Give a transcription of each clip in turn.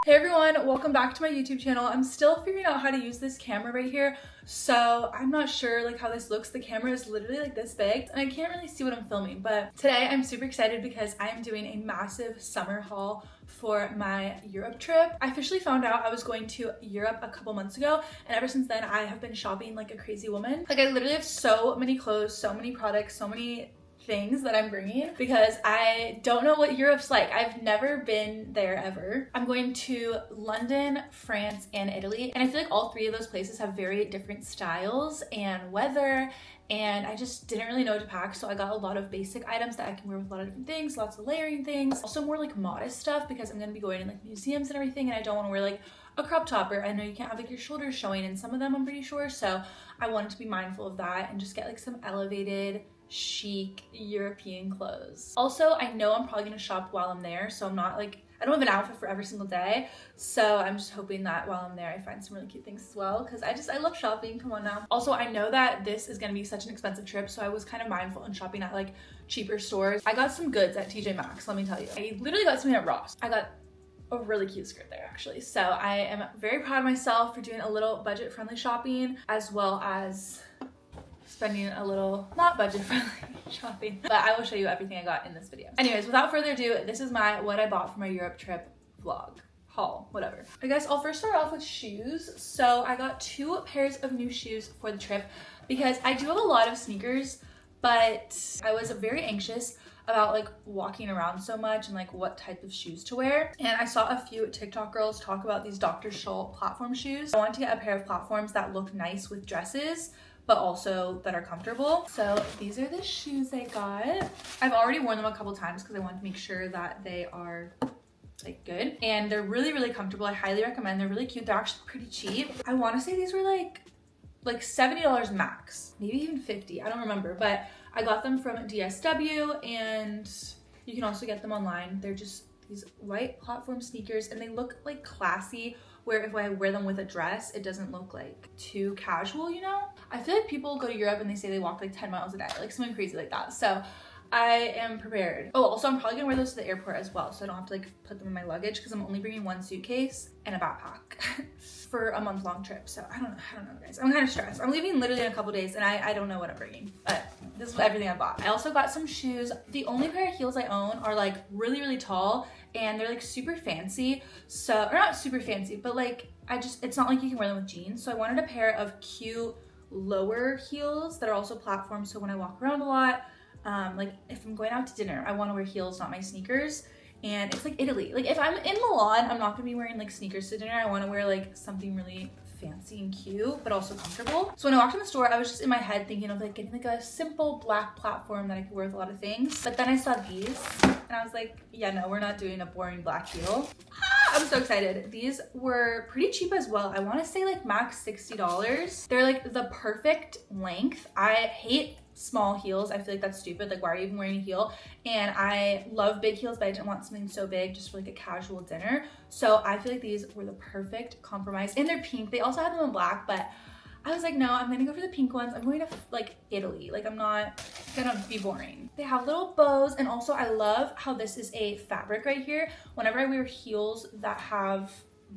Hey everyone, welcome back to my YouTube channel. I'm still figuring out how to use this camera right here, so I'm not sure like how this looks. The camera is literally like this big and I can't really see what I'm filming, but today I'm super excited because I am doing a massive summer haul for my Europe trip. I officially found out I was going to Europe a couple months ago, and ever since then I have been shopping like a crazy woman. Like I literally have so many clothes, so many products, so many things that I'm bringing because I don't know what Europe's like. I've never been there ever. I'm going to London, France, and Italy, and I feel like all three of those places have very different styles and weather, and I just didn't really know what to pack, so I got a lot of basic items that I can wear with a lot of different things, lots of layering things, also more like modest stuff because I'm gonna be going in like museums and everything, and I don't want to wear like a crop top, or I know you can't have like your shoulders showing in some of them, I'm pretty sure, so I wanted to be mindful of that and just get like some elevated chic European clothes. Also, I know I'm probably gonna shop while I'm there, so I'm not like, I don't have an outfit for every single day, so I'm just hoping that while I'm there I find some really cute things as well, because I love shopping. Come on now. Also, I know that this is gonna be such an expensive trip, so I was kind of mindful in shopping at like cheaper stores. I got some goods at TJ Maxx, let me tell you. I literally got something at Ross. I got a really cute skirt there actually, so I am very proud of myself for doing a little budget-friendly shopping, as well as spending a little not budget-friendly shopping, but I will show you everything I got in this video. Anyways, without further ado, this is my what I bought for my Europe trip vlog, haul, whatever. I guess I'll first start off with shoes. So I got 2 pairs of new shoes for the trip because I do have a lot of sneakers, but I was very anxious about like walking around so much and like what type of shoes to wear. And I saw a few TikTok girls talk about these Dr. Scholl platform shoes. I wanted to get a pair of platforms that look nice with dresses, but also that are comfortable. So these are the shoes I got. I've already worn them a couple times because I wanted to make sure that they are like good, and they're really, really comfortable. I highly recommend. They're really cute. They're actually pretty cheap. I want to say these were like $70 max, maybe even 50, I don't remember, but I got them from DSW, and you can also get them online. They're just these white platform sneakers, and they look like classy, where if I wear them with a dress, it doesn't look like too casual, you know? I feel like people go to Europe and they say they walk like 10 miles a day, like something crazy like that. So I am prepared. Oh, also I'm probably gonna wear those to the airport as well, so I don't have to like put them in my luggage because I'm only bringing 1 suitcase and a backpack for a month-long trip. So I don't know guys, I'm kind of stressed. I'm leaving literally in a couple days and I don't know what I'm bringing, but this is everything I bought. I also got some shoes. The only pair of heels I own are like really, really tall, and they're like super fancy. So, or not super fancy, but like it's not like you can wear them with jeans. So I wanted a pair of cute lower heels that are also platforms, so when I walk around a lot, like if I'm going out to dinner, I want to wear heels, not my sneakers. And it's like Italy. Like if I'm in Milan, I'm not gonna be wearing like sneakers to dinner. I want to wear like something really fancy and cute, but also comfortable. So when I walked in the store, I was just in my head thinking of like getting like a simple black platform that I could wear with a lot of things. But then I saw these and I was like, yeah, no, we're not doing a boring black heel. I'm so excited. These were pretty cheap as well. I want to say like max $60. They're like the perfect length. I hate small heels. I feel like that's stupid. Like, why are you even wearing a heel? And I love big heels, but I didn't want something so big just for like a casual dinner. So I feel like these were the perfect compromise. And they're pink. They also had them in black, but I was like, no, I'm gonna go for the pink ones. I'm going to like Italy. Like, I'm not gonna be boring. They have little bows, and also I love how this is a fabric right here. Whenever I wear heels that have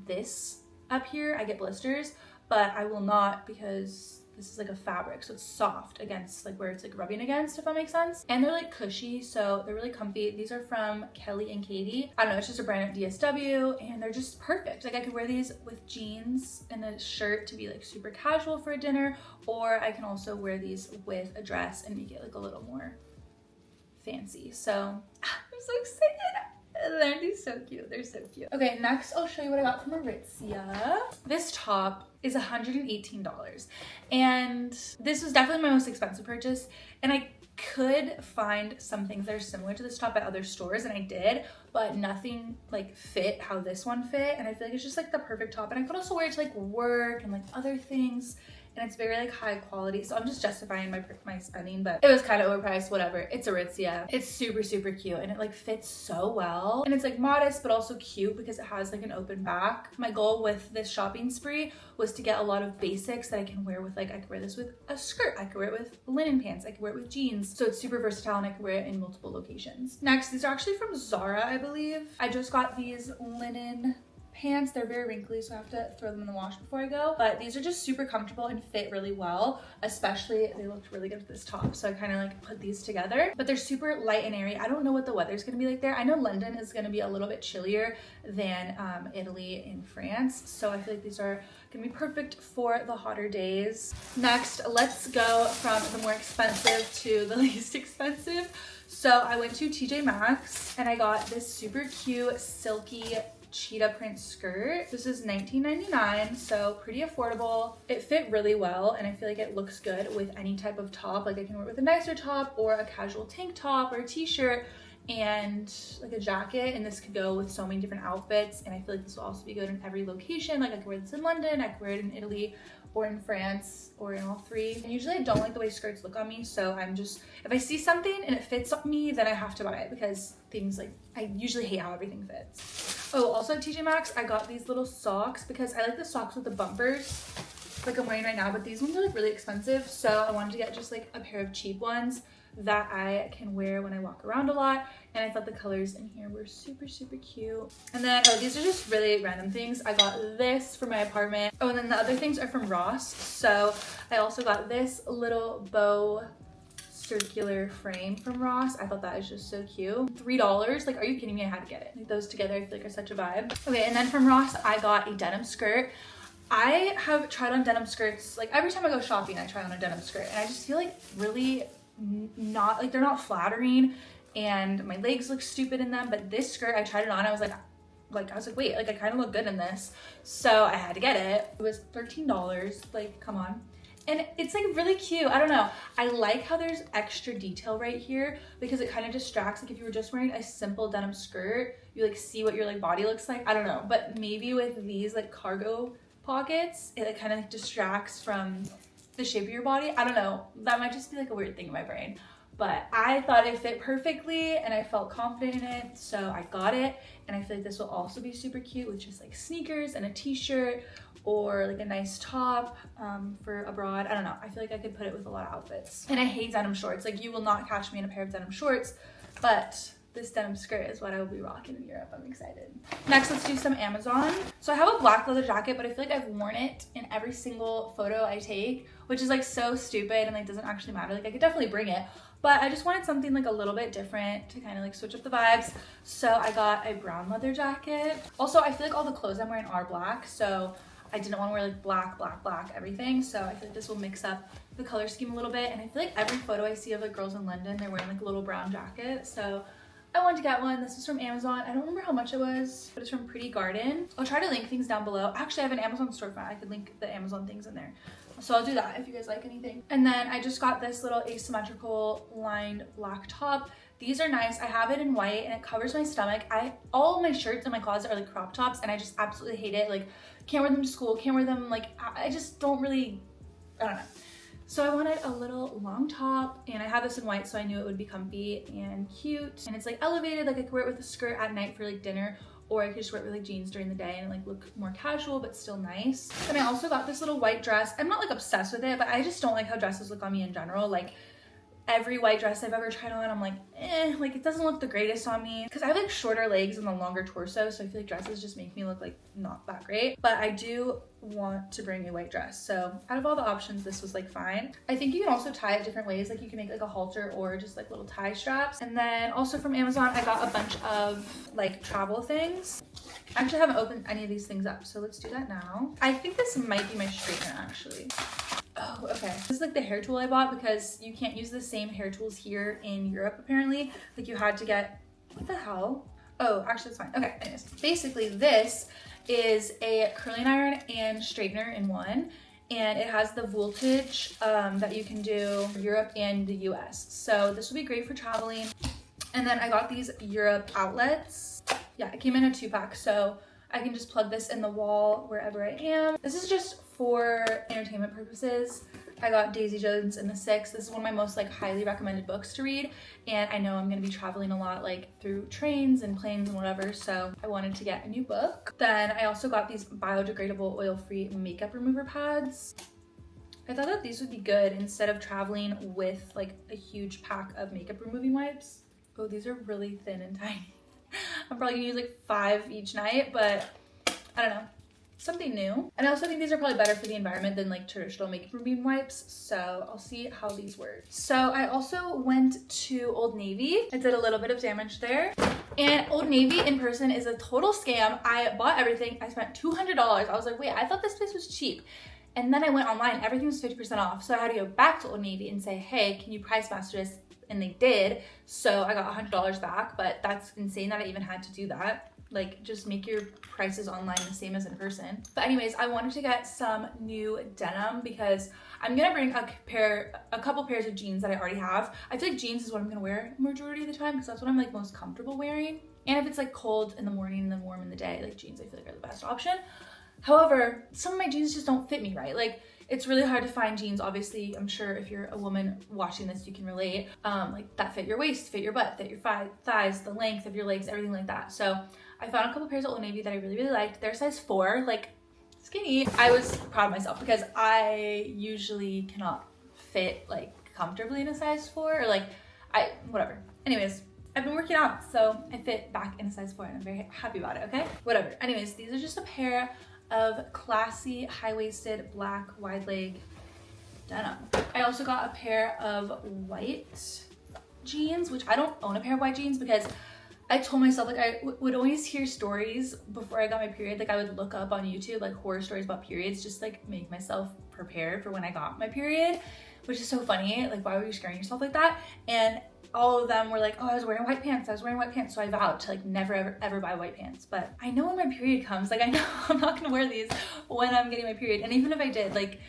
this up here, I get blisters, but I will not because this is like a fabric, so it's soft against like where it's like rubbing against, if that makes sense. And they're like cushy, so they're really comfy. These are from Kelly and Katie. I don't know, it's just a brand at DSW, and they're just perfect. Like I could wear these with jeans and a shirt to be like super casual for a dinner, or I can also wear these with a dress and make it like a little more fancy. So I'm so excited. They're so cute. They're so cute. Okay, next I'll show you what I got from Artizia. This top is $118, and this was definitely my most expensive purchase, and I could find some things that are similar to this top at other stores, and I did, but nothing like fit how this one fit, and I feel like it's just like the perfect top, and I could also wear it to like work and like other things, and it's very like high quality, so I'm just justifying my spending, but it was kind of overpriced. Whatever, it's Aritzia. It's super, super cute, and it like fits so well, and it's like modest but also cute because it has like an open back. My goal with this shopping spree was to get a lot of basics that I can wear with, like, I could wear this with a skirt, I could wear it with linen pants, I could wear it with jeans, so it's super versatile and I could wear it in multiple locations. Next, these are actually from Zara, I believe. I just got these linen pants. They're very wrinkly, so I have to throw them in the wash before I go. But these are just super comfortable and fit really well. Especially, they looked really good with this top, so I kind of like put these together. But they're super light and airy. I don't know what the weather's gonna be like there. I know London is gonna be a little bit chillier than Italy and France, so I feel like these are gonna be perfect for the hotter days. Next, let's go from the more expensive to the least expensive. So I went to TJ Maxx and I got this super cute silky cheetah print skirt. This is $19.99, so pretty affordable. It fit really well and I feel like it looks good with any type of top. Like I can wear it with a nicer top or a casual tank top or a t-shirt and like a jacket, and this could go with so many different outfits, and I feel like this will also be good in every location. Like I could wear this in London, I could wear it in Italy or in France or in all three. And usually I don't like the way skirts look on me, so I'm just, if I see something and it fits on me, then I have to buy it because things like, I usually hate how everything fits. Oh, also at TJ Maxx, I got these little socks because I like the socks with the bumpers like I'm wearing right now, but these ones are like really expensive, so I wanted to get just like a pair of cheap ones that I can wear when I walk around a lot, and I thought the colors in here were super cute. And then, oh, these are just really random things. I got this for my apartment. Oh, and then the other things are from Ross. So I also got this little bow circular frame from Ross. I thought that was just so cute. $3, like, are you kidding me? I had to get it. Like, those together I feel like are such a vibe. Okay, and then from Ross I got a denim skirt. I have tried on denim skirts, like every time I go shopping I try on a denim skirt, and I just feel like really not, like they're not flattering and my legs look stupid in them. But this skirt, I tried it on, I was like wait, like I kind of look good in this, so I had to get it. It was $13, like come on. And it's like really cute. I don't know, I like how there's extra detail right here because it kind of distracts. Like if you were just wearing a simple denim skirt, you like see what your like body looks like. I don't know, but maybe with these like cargo pockets, it like kind of distracts from the shape of your body. I don't know, that might just be like a weird thing in my brain, but I thought it fit perfectly and I felt confident in it, so I got it. And I feel like this will also be super cute with just like sneakers and a t-shirt or like a nice top for abroad. I don't know, I feel like I could put it with a lot of outfits. And I hate denim shorts. Like you will not catch me in a pair of denim shorts, but this denim skirt is what I will be rocking in Europe. I'm excited. Next, let's do some Amazon. So I have a black leather jacket, but I feel like I've worn it in every single photo I take, which is like so stupid and like doesn't actually matter. Like I could definitely bring it, but I just wanted something like a little bit different to kind of like switch up the vibes. So I got a brown leather jacket. Also, I feel like all the clothes I'm wearing are black, so I didn't want to wear like black everything. So I feel like this will mix up the color scheme a little bit. And I feel like every photo I see of like girls in London, they're wearing like a little brown jacket. So I wanted to get one. This is from Amazon. I don't remember how much it was, but it's from Pretty Garden. I'll try to link things down below. Actually, I have an Amazon storefront. I could link the Amazon things in there. So I'll do that if you guys like anything. And then I just got this little asymmetrical lined black top. These are nice. I have it in white and it covers my stomach. All of my shirts in my closet are like crop tops and I just absolutely hate it. Like can't wear them to school, can't wear them, like I just don't really, I don't know. So I wanted a little long top and I have this in white, so I knew it would be comfy and cute. And it's like elevated, like I could wear it with a skirt at night for like dinner, or I could just wear it with like jeans during the day and like look more casual but still nice. And I also got this little white dress. I'm not like obsessed with it, but I just don't like how dresses look on me in general. Like every white dress I've ever tried on, I'm like, like it doesn't look the greatest on me because I have like shorter legs and a longer torso, so I feel like dresses just make me look like not that great. But I do want to bring a white dress, so out of all the options this was like fine. I think you can also tie it different ways, like you can make like a halter or just like little tie straps. And then also from Amazon I got a bunch of like travel things. I actually haven't opened any of these things up, so let's do that now. I think this might be my straightener actually. Oh, okay. This is like the hair tool I bought because you can't use the same hair tools here in Europe apparently. Like you had to get, what the hell? Oh, actually it's fine. Okay, anyways. Basically this is a curling iron and straightener in one. And it has the voltage that you can do for Europe and the US. So this will be great for traveling. And then I got these Europe outlets. Yeah, it came in a 2-pack, so I can just plug this in the wall wherever I am. This is just for entertainment purposes. I got Daisy Jones and the Six. This is one of my most like highly recommended books to read, and I know I'm gonna be traveling a lot like through trains and planes and whatever, so I wanted to get a new book. Then I also got these biodegradable oil-free makeup remover pads. I thought that these would be good instead of traveling with like a huge pack of makeup removing wipes. Oh, these are really thin and tiny. I'm probably gonna use like 5 each night, but I don't know, something new. And I also think these are probably better for the environment than like traditional makeup removing wipes, so I'll see how these work. So I also went to Old Navy. I did a little bit of damage there, and Old Navy in person is a total scam. I bought everything. I spent $200. I was like, wait, I thought this place was cheap. And then I went online, everything was 50% off. So I had to go back to Old Navy and say, hey, can you price master this? And they did. So I got $100 back, but that's insane that I even had to do that. Like, just make your prices online the same as in person. But anyways, I wanted to get some new denim because I'm gonna bring a couple pairs of jeans that I already have. I feel like jeans is what I'm gonna wear majority of the time because that's what I'm like most comfortable wearing. And if it's like cold in the morning and then warm in the day, like jeans I feel like are the best option. However, some of my jeans just don't fit me right. Like, it's really hard to find jeans. Obviously, I'm sure if you're a woman watching this, you can relate. Like that fit your waist, fit your butt, fit your thighs, the length of your legs, everything like that. So I found a couple pairs of Old Navy that I really, really liked. They're size 4, like skinny. I was proud of myself because I usually cannot fit like comfortably in a size 4 or like whatever. Anyways, I've been working out, so I fit back in a size 4 and I'm very happy about it, okay? Whatever. Anyways, these are just a pair of classy high-waisted black wide leg denim. I also got a pair of white jeans, which I don't own a pair of white jeans because I told myself like I would always hear stories before I got my period. Like I would look up on YouTube like horror stories about periods, just like make myself prepared for when I got my period, which is so funny. Like, why were you scaring yourself like that? And all of them were like, oh, I was wearing white pants. So I vowed to like never ever buy white pants. But I know when my period comes, like I know I'm not gonna wear these when I'm getting my period. And even if I did, like,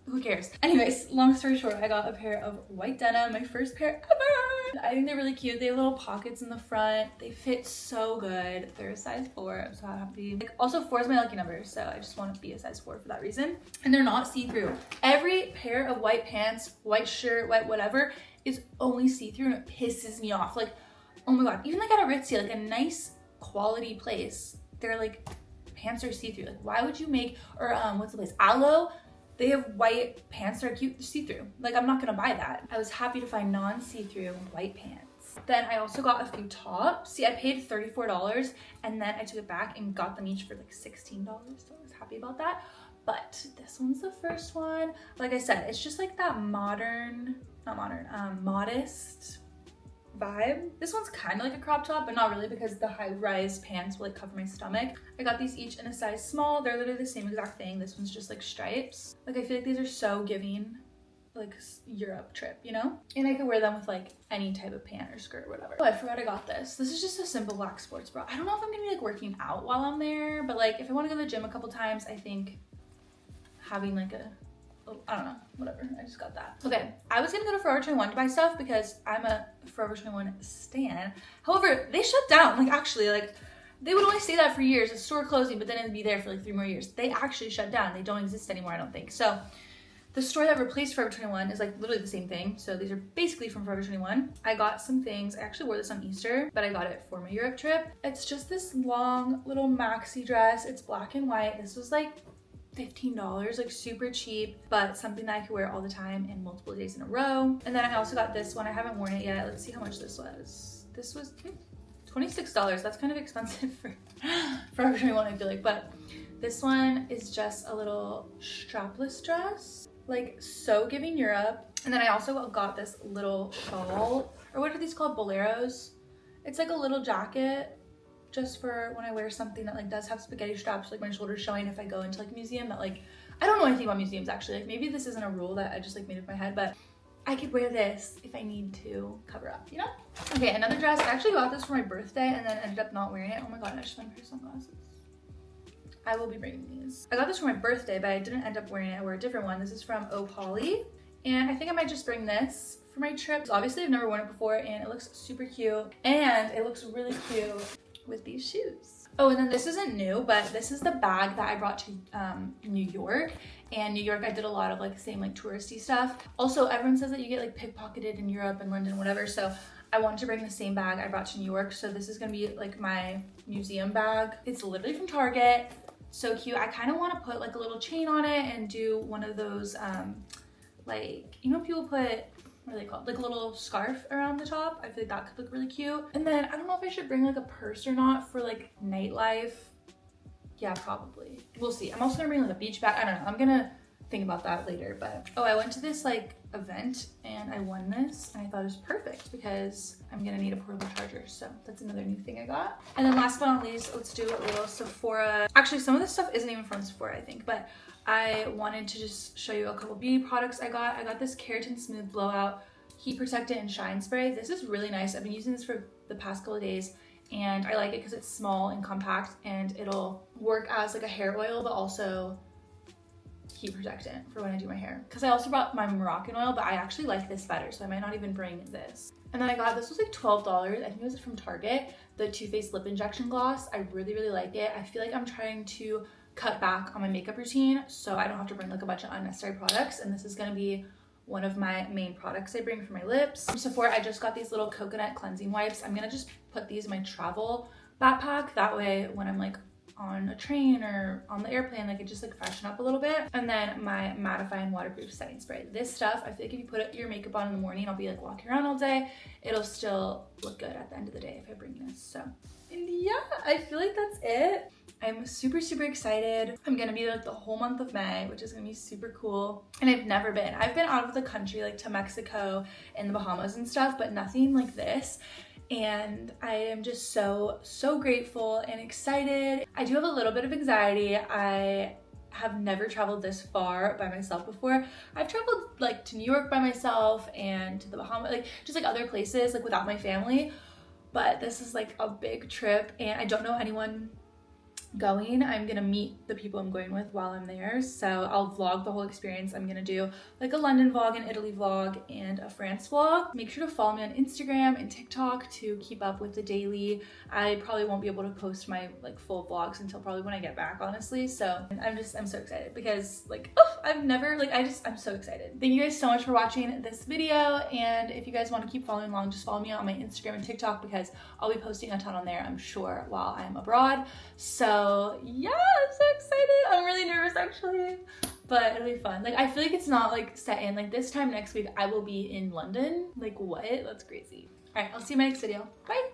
who cares? Anyways, long story short, I got a pair of white denim, my first pair ever. I think they're really cute. They have little pockets in the front. They fit so good. They're a size 4. I'm so happy. Like, also 4 is my lucky number, so I just want to be a size 4 for that reason. And they're not see-through. Every pair of white pants, white shirt, white whatever is only see-through, and it pisses me off. Like, oh my god, even like at Aritzia, like a nice quality place, they're like pants are see-through. Like, why would you make, or what's the place, Aloe, they have white pants that are cute see-through. Like, I'm not gonna buy that. I was happy to find non-see-through white pants. Then I also got a few tops. See, I paid $34 and then I took it back and got them each for like $16, so I was happy about that. But this one's the first one. Like I said, it's just like that modest vibe. This one's kind of like a crop top, but not really because the high-rise pants will like cover my stomach. I got these each in a size small. They're literally the same exact thing. This one's just like stripes. Like, I feel like these are so giving like Europe trip, you know? And I could wear them with like any type of pant or skirt or whatever. Oh, I forgot I got this. This is just a simple black sports bra. I don't know if I'm gonna be like working out while I'm there, but like if I want to go to the gym a couple times, I think having like I don't know, whatever, I just got that. Okay, I was gonna go to Forever 21 to buy stuff because I'm a Forever 21 stan. However, they shut down, like actually, like they would only say that for years, a store closing, but then it'd be there for like 3 more years. They actually shut down, they don't exist anymore, I don't think. So the store that replaced Forever 21 is like literally the same thing. So these are basically from Forever 21. I got some things, I actually wore this on Easter, but I got it for my Europe trip. It's just this long little maxi dress. It's black and white. This was like $15, like super cheap, but something that I could wear all the time and multiple days in a row. And then I also got this one. I haven't worn it yet. Let's see how much this was. This was $26. That's kind of expensive for Forever 21, I feel like. But this one is just a little strapless dress, like so giving Europe. And then I also got this little shawl, or what are these called? Boleros. It's like a little jacket just for when I wear something that like does have spaghetti straps, like my shoulders showing if I go into like a museum that like, I don't know anything about museums actually. Like maybe this isn't a rule that I just like made up in my head, but I could wear this if I need to cover up, you know? Okay, another dress. I actually got this for my birthday and then ended up not wearing it. Oh my god, I just found a pair of sunglasses. I will be bringing these. I got this for my birthday, but I didn't end up wearing it. I wore a different one. This is from Opoly. And I think I might just bring this for my trip. I'obviously, I've never worn it before and it looks super cute. And it looks really cute with these shoes. Oh, and then this isn't new, but this is the bag that I brought to New York. And New York, I did a lot of like same like touristy stuff. Also, everyone says that you get like pickpocketed in Europe and London, whatever. So I wanted to bring the same bag I brought to New York. So this is gonna be like my museum bag. It's literally from Target. So cute. I kind of want to put like a little chain on it and do one of those like, you know, people put, what are they called? Like a little scarf around the top. I feel like that could look really cute. And then I don't know if I should bring like a purse or not for like nightlife. Yeah, probably. We'll see. I'm also gonna bring like a beach bag. I don't know. I'm gonna think about that later. But oh, I went to this like event and I won this and I thought it was perfect because I'm gonna need a portable charger. So that's another new thing I got. And then last but not least, let's do a little Sephora. Actually, some of this stuff isn't even from Sephora, I think, but I wanted to just show you a couple beauty products I got. I got this Keratin Smooth Blowout Heat Protectant and Shine Spray. This is really nice. I've been using this for the past couple of days and I like it because it's small and compact and it'll work as like a hair oil, but also heat protectant for when I do my hair. Because I also brought my Moroccan oil, but I actually like this better, so I might not even bring this. And then I got, this was like $12. I think it was from Target, the Too Faced Lip Injection Gloss. I really, really like it. I feel like I'm trying to cut back on my makeup routine so I don't have to bring like a bunch of unnecessary products, and this is gonna be one of my main products I bring for my lips. From Sephora, I just got these little coconut cleansing wipes. I'm gonna just put these in my travel backpack. That way when I'm like on a train or on the airplane, like it just like freshen up a little bit. And then my mattifying waterproof setting spray. This stuff, I feel like if you put your makeup on in the morning, I'll be like walking around all day, it'll still look good at the end of the day if I bring this. So, and yeah, I feel like that's it. I'm super, super excited. I'm gonna be like the whole month of May, which is gonna be super cool. And I've never been. I've been out of the country, like to Mexico and the Bahamas and stuff, but nothing like this. And I am just so, so grateful and excited. I do have a little bit of anxiety. I have never traveled this far by myself before. I've traveled like to New York by myself and to the Bahamas, like just like other places like without my family. But this is like a big trip and I don't know anyone going. I'm gonna meet the people I'm going with while I'm there, so I'll vlog the whole experience. I'm gonna do like a London vlog, an Italy vlog, and a France vlog. Make sure to follow me on Instagram and TikTok to keep up with the daily. I probably won't be able to post my like full vlogs until probably when I get back, honestly. So I'm so excited because like, oh, I've never like, I'm so excited. Thank you guys so much for watching this video, and if you guys want to keep following along, just follow me on my Instagram and TikTok because I'll be posting a ton on there, I'm sure, while I'm abroad. So yeah, I'm so excited. I'm really nervous actually, but it'll be fun. Like I feel like it's not like set in, like this time next week I will be in London. Like what? That's crazy. All right, I'll see you in my next video. Bye.